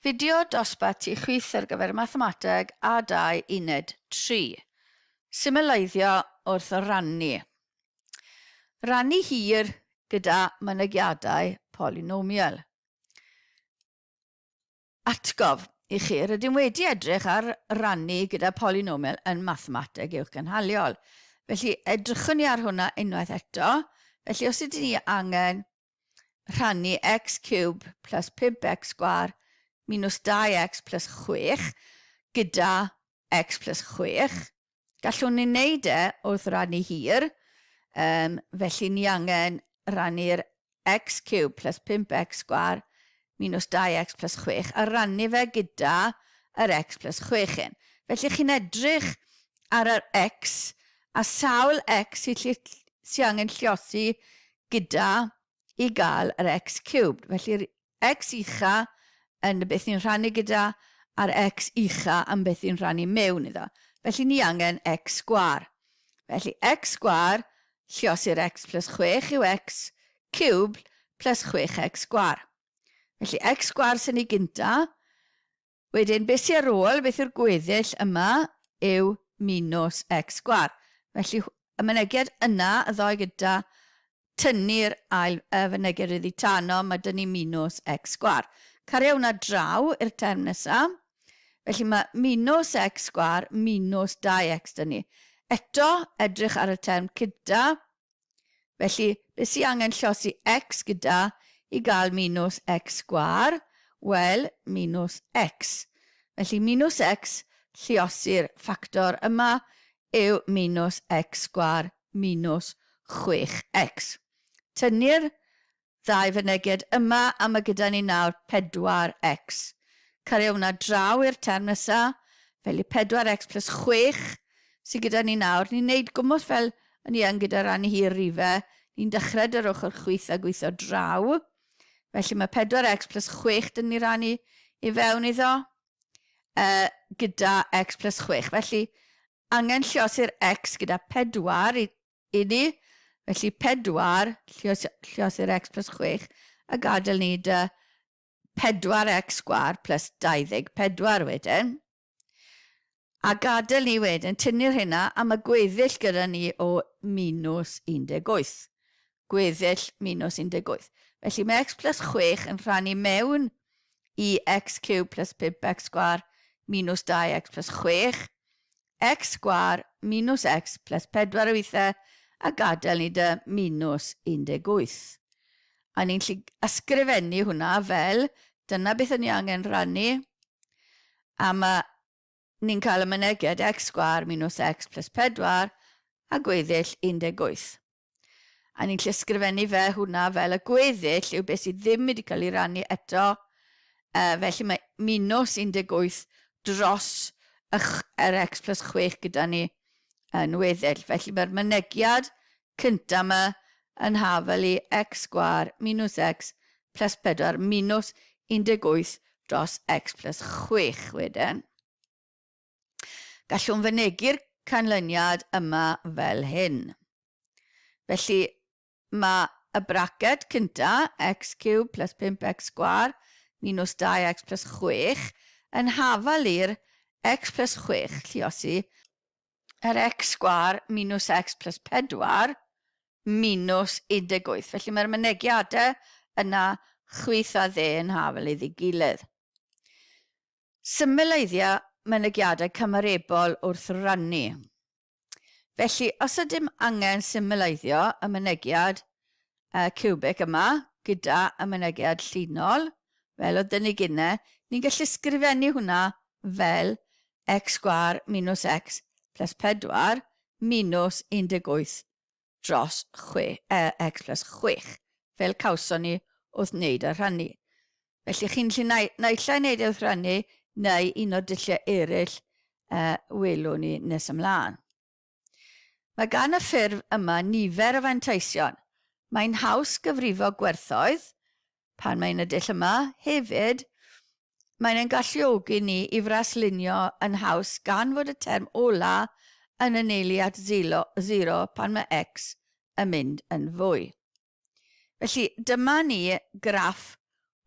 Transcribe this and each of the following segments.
Fideo dosbarth i chwith ar gyfer mathemateg A2 uned 3. Symleiddio wrth rannu. Rannu hir gyda mynegiadau polynomial. Atgof i chi, rydym wedi edrych ar rannu gyda polynomial yn mathemateg uwchgynhaliol. Felly edrychwn ni ar hwnna unwaith eto. Felly os ydyn ni angen rhannu x cube plus 5x sgwar minus 2x plus 6 gyda x plus 6. Gallwn ni wneud wrth rannu hir. Felly ni angen rannu'r x cube plus 5x sgwar minus 2x plus 6 a rannu fe gyda yr x plus 6 hyn. Felly chi'n edrych ar yr x a sawl x sy'n angen lliosi gyda i gael yr x cubed. Felly'r x ucha yn beth ni'n rhannu gyda a'r x ucha yn beth ni'n rhannu mewn iddo. Felly ni angen x sgwar. Felly x sgwar lliosi'r x plus 6 yw x cubed plus 6x sgwar. Felly x sgwar sy'n ni gynta. Wedyn beth sy'n ar ôl, beth yw'r gweddill yma yw minus x sgwar. Felly y mynegiad yna y ddoi gyda tynnu'r ail fynegiad iddi tano, mae dyn ni minus x sgwar. Cario hwnna draw i'r term nesaf. Felly mae minus x sgwar minus 2x dyn ni. Eto edrych ar y term gyda. Felly beth sy'n angen llosi x gyda i gael minus x sgwar? Wel, minus x. Felly minus x lliosi'r ffactor yma yw minus x sgwar minus 6x. Tynnu'r ddau fynegiad yma a mae gyda ni nawr 4x. Cario hwnna draw i'r term nesaf. Felly 4x plus 6 sydd gyda ni nawr. Ni'n neud gwmwth fel ni yn gyda rannu hir rifau. Ni'n dechrau dyr ochr chwith a gweithio draw. Felly mae 4x plus 6 dyn ni rannu i fewn iddo gyda x plus 6. Felly angen lliosi'r x gyda 4 i ni. Felly 4 lliosi'r x plus 6 a gadael ni dy 4x sgwar plus 24 wedyn. A gadael ni wedyn tynnu'r hynna a mae gweddill gyda ni o minus 18. Gweddill minus 18. Felly mae x plus 6 yn rhannu mewn i x cube plus 5x sgwar minus 2x plus 6. X sgwar minus x plus 4 weithiau a gadael ni dy minus 18. A ni'n gallu ysgrifennu hwnna fel dyna beth ni angen rannu. A ni'n cael y mynegiad x sgwar minus x plus 4 a gweddill 18. A ni'n gallu ysgrifennu fe hwnna fel y gweddill yw beth sydd ddim wedi cael ei rannu eto. Felly mae minus 18 dros yr x plus 6 gyda ni yn weddill. Felly mae'r mynegiad cyntaf yma yn hafel i x sgwar minus x plus 4 minus 18 dros x plus 6 wedyn. Gallwn fynegi'r canlyniad yma fel hyn. Felly mae y braced cyntaf x cube plus 5x sgwar minus 2x plus 6 yn hafel i'r x plus 6 lliosi yr x sgwar minus x plus 4 minus 18. Felly mae'r mynegiadau yna chwith a dde yn hafel iddi gilydd. Symleiddio mynegiadau cymarebol wrth rannu. Felly os ydym angen symleiddio y mynegiad cubic yma gyda y mynegiad llinol, fel oedd ni gynnau, ni'n gallu sgrifennu hwnna fel x sgwar minus x plus 4 minus 18 dros x plus 6, fel cawson ni wrth wneud y rhannu. Felly chi'n gallu naill ai wneud wrth rannu neu un o dulliau eraill welwn ni nes ymlaen. Mae gan y ffurf yma nifer o fanteision. Mae'n haws gyfrifo gwerthoedd pan mae'n y dull yma. Hefyd, mae'n galluogi ni i fraslunio yn haws gan fod y term ola yn anelu at 0 pan mae x yn mynd yn fwy. Felly dyma ni graff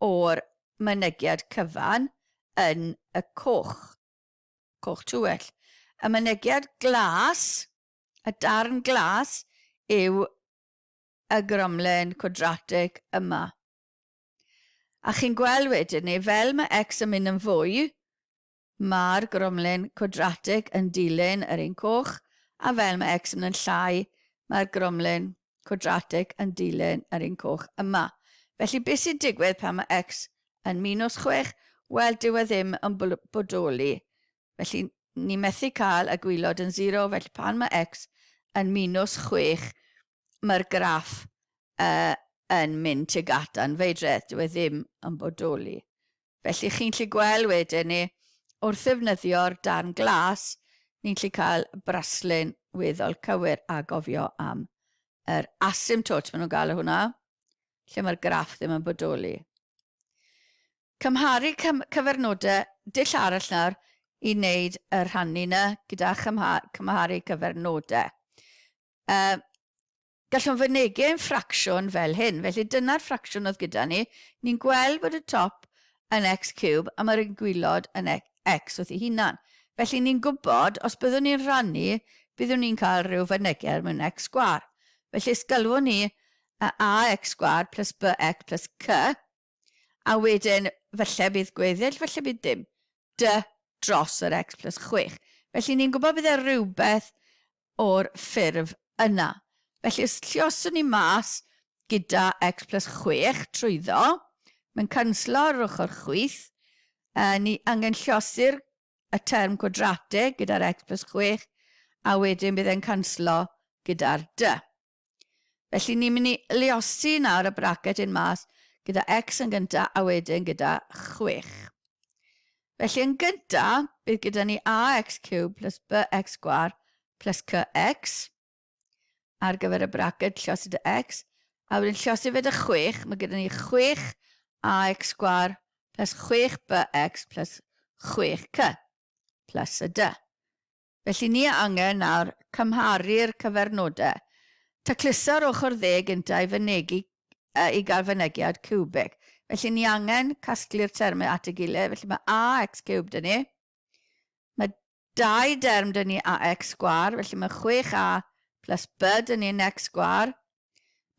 o'r mynegiad cyfan yn y coch tywyll. Y mynegiad glas, y darn glas, yw y gromlen quadratic yma. A chi'n gweld wedyn ni, fel mae x yn mynd yn fwy, mae'r gromlen quadratic yn dilyn yr un coch, a fel mae x yn llai, mae'r gromlen quadratic yn dilyn yr un coch yma. Felly, beth sy'n digwydd pan mae x yn -6? Wel, dyw e ddim yn bodoli. Felly, ni methu cael y gwylod yn 0, felly pan mae x yn -6, mae'r graff yn mynd tuag at anfeidredd, dyw e ddim yn bodoli. Felly chi'n gallu gweld wedyn ni, wrth ddefnyddio'r darn glas, ni'n gallu cael braslun weddol cywir a gofio am yr asymptot maen nhw'n gael hwnna, lle mae'r graff ddim yn bodoli. Cymharu cyfernodau dull arall nawr i wneud y rhannu yna gyda cymharu cyfernodau. Gallwn fynegu yn ffracsiwn fel hyn. Felly dyna'r ffracsiwn oedd gyda ni. Ni'n gweld bod y top yn x³ a mae'r gwylod yn x wrth ei hunan. Felly ni'n gwybod, os byddwn ni'n rhannu, byddwn ni'n cael rhyw fynegiad mewn x sgwar. Felly ysgylwwn ni ax sgwar plus bx plus c, a wedyn falle bydd gweddill, falle bydd dim, dy dros yr x plus 6. Felly ni'n gwybod bydd e rhywbeth o'r ffurf yna. Felly, os lluoswn ni mas gyda x plus 6 trwyddo, mae'n canslo ar ochr chwith, ni angen lluosur y term quadratic gyda'r x plus 6, a wedyn bydd e'n canslo gyda'r dy. Felly, ni'n mynd i liosi nawr y bracet un mas gyda x yn gyntaf a wedyn gyda 6. Felly, yn gyntaf, bydd gyda ni ax³ plus bx sgwar plus cx, ar gyfer y bracet llosi dy x, a wedyn llosi fe dy 6, mae gyda ni 6 ax sgwar plus 6 bx plus 6c plus y dy. Felly ni angen nawr cymharu'r cyfernodau. Tacluso'r ochr dde gyntaf i fynegu i gael fynegiad cubic. Felly ni angen casglu'r termau at y gilydd. Felly mae ax³ dyn ni. Mae 2 derm dyn ni ax sgwar, felly mae 6a plus b dyn ni'n x sgwar.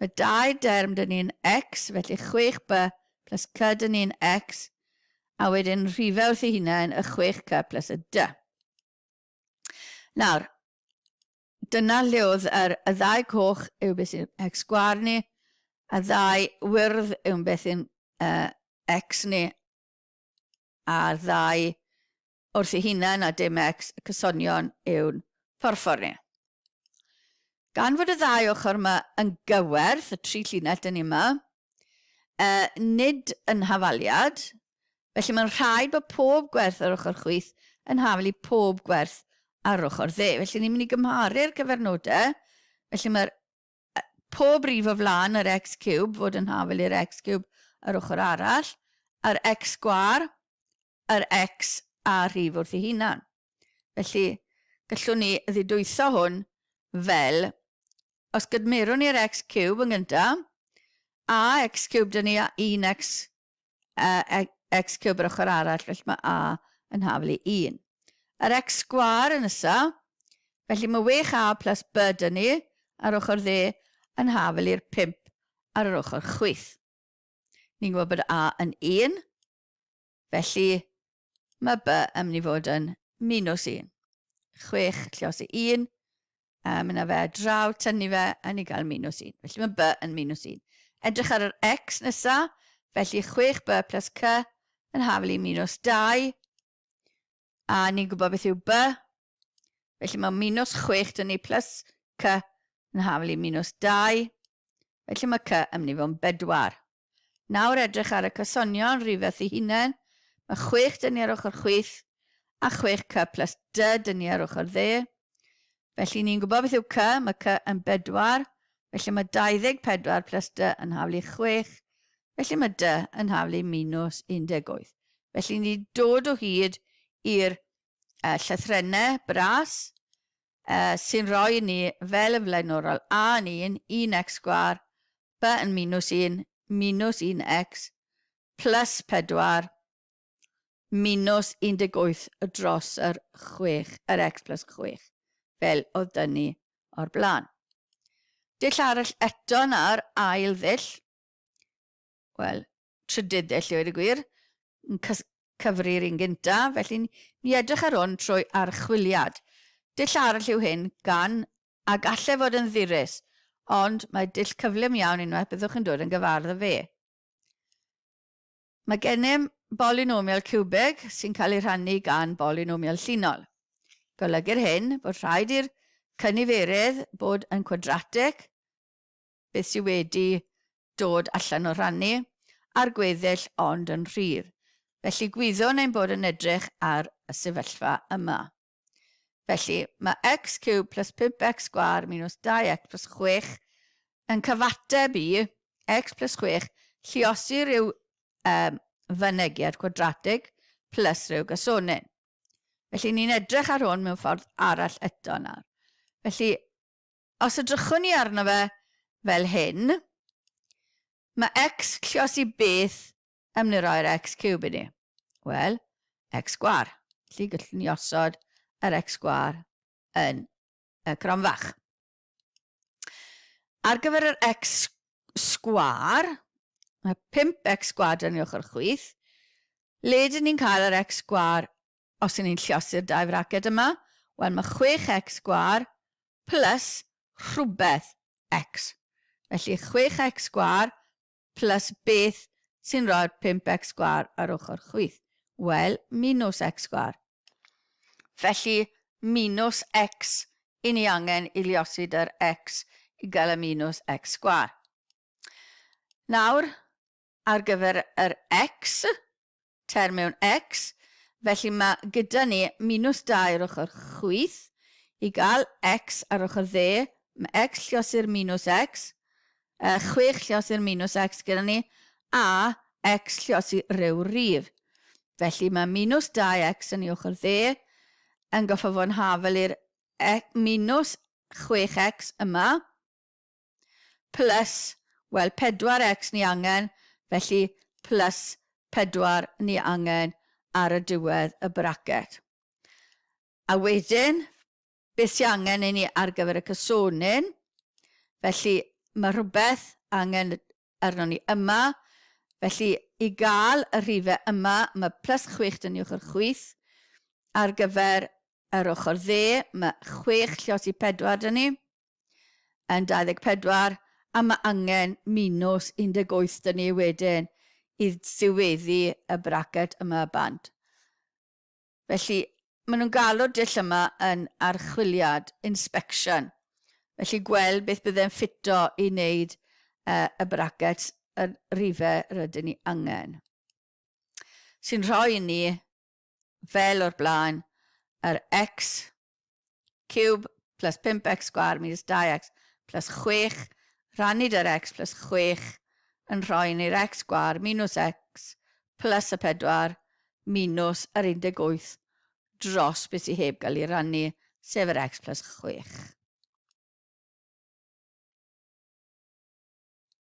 Mae 2 derm dyn ni'n x, felly 6b plus c dyn ni'n x, a wedyn rhifau wrth ei hunain y 6c plus y dy. Nawr, dyna le oedd y ddau coch yw beth sy'n x sgwar ni, a ddau wyrdd yw beth sy'n x ni, a ddau wrth ei hunain a dim x, y cysonion yw'n porffor ni. Gan fod y ddau ochr yma yn gywerth, y 3 llinell dyn ni yma, nid yn hafaliad, felly mae'n rhaid bod pob gwerth ar ochr chwith yn hafal i pob gwerth ar ochr dde. Felly ni'n mynd i gymharu'r cyfernodau, felly mae'r pob rif o flaen yr x³ fod yn hafal i'r x³ ar ochr arall, a'r x sgwar, yr x a rhif wrth ei hunan. Felly gallwn ni ddidwytho hwn fel, os gydmerwn ni'r x³ yn gyntaf, a x³ dyn ni a 1x x³ ar ochr arall, felly mae a yn hafal i 1. Yr x sgwar yn ysa, felly mae 6a plus b dyn ni ar ochr dde yn hafal i'r 5 ar yr ochr chwith. Ni'n gwybod bod a yn 1, felly mae b yn mynd i fod yn -1. 6 lluosi 1, mynd â fe draw, tynnu fe, a ni gael -1. Felly mae b yn -1. Edrych ar yr x nesaf, felly 6b plus c yn hafal i -2, a ni'n gwybod beth yw b, felly mae -6 dyn ni plus c yn hafal i -2, felly mae c yn mynd i fod yn 4. Nawr edrych ar y cysonion rhifau ei hunain, mae 6 dyn ni ar ochr chwith, a 6c plus d dyn ni ar ochr dde. Felly ni'n gwybod beth yw c, mae c yn 4, felly mae 24 plus d yn hafal i 6, felly mae d yn hafal i -18. Felly ni dod o hyd i'r llythrennau bras sy'n rhoi ni fel y flaenorol a yn 1x sgwar, b yn -1, -1x, plus 4, minus 18 dros yr x plus 6, fel oedd dynnu o'r blaen. Dull arall eto nawr, ail ddull, wel, trydydd ddull i wedi gwir, yn cyfri'r un gynta, felly ni edrych ar hwn trwy archwiliad. Dull arall yw hyn gan, a gallai fod yn ddyrus, ond mae dull cyflym iawn unwaith byddwch yn dod yn gyfardd â fe. Mae gennym bolynomial cwbig sy'n cael ei rhannu gan bolynomial llinol. Golygur hyn bod rhaid i'r cyniferydd bod yn quadratic, beth sydd wedi dod allan o rhannu, a'r gweddill ond yn rhir. Felly gwyddwn ein bod yn edrych ar y sefyllfa yma. Felly mae x cube plus 5x sgwar minus 2x plus 6 yn cyfateb i x plus 6 lluosi ryw fynegiad quadratig plus ryw gasonin. Felly ni'n edrych ar hwn mewn ffordd arall eto nawr. Felly, os edrychwn ni arno fe fel hyn, mae x lluosi beth ymwneud â'r x cube i ni? Wel, x sgwar. Felly gallwn ni osod yr x sgwar yn y cronfach. Ar gyfer yr x sgwar, mae 5x sgwar yn ochr chwith. Le dyn ni'n cael yr x sgwar os ni'n lluosi'r dau fraced yma? Wel, mae 6x sgwar plus rhywbeth x. Felly 6x sgwar plus beth sy'n rhoi'r 5x sgwar ar ochr chwith? Wel, minus x sgwar. Felly, minus x i ni angen i liosi dy'r x i gael y minus x sgwar. Nawr, ar gyfer yr x, term mewn x, felly mae gyda ni minus 2 ar ochr chwith, i gael x ar ochr dde, mae x lliosi'r minus x, 6 lliosi'r minus x gyda ni, a x lliosi ryw rif. Felly mae minus 2x yn ei ochr dde, yn goffa fo'n hafel i'r minus 6x yma, plus, wel, 4x ni angen, felly plus 4 ni angen ar y diwedd y bracet. A wedyn, beth sy'n angen i ni ar gyfer y casonin, felly mae rhywbeth angen arno ni yma, felly i gael y rhifau yma, mae plus 6 dyn ni ochr chwith, ar gyfer yr ochr dde, mae 6 lliosi 4 dyn ni, yn 24, a mae angen minus 18 dyn ni wedyn i ddiweddu y bracet yma bant. Felly, maen nhw'n galw'r dull yma yn archwiliad, inspection. Felly, gweld beth byddai'n ffito i wneud y bracet, y rhifau rydyn ni angen. Sy'n rhoi ni, fel o'r blaen, yr x cube plus 5x sgwar minus 2x plus 6 rhannu dy'r x plus 6 yn rhoi ni'r x sgwar minus x plus y 4 minus yr 18 dros beth sydd heb gael ei rannu, sef yr x plus 6.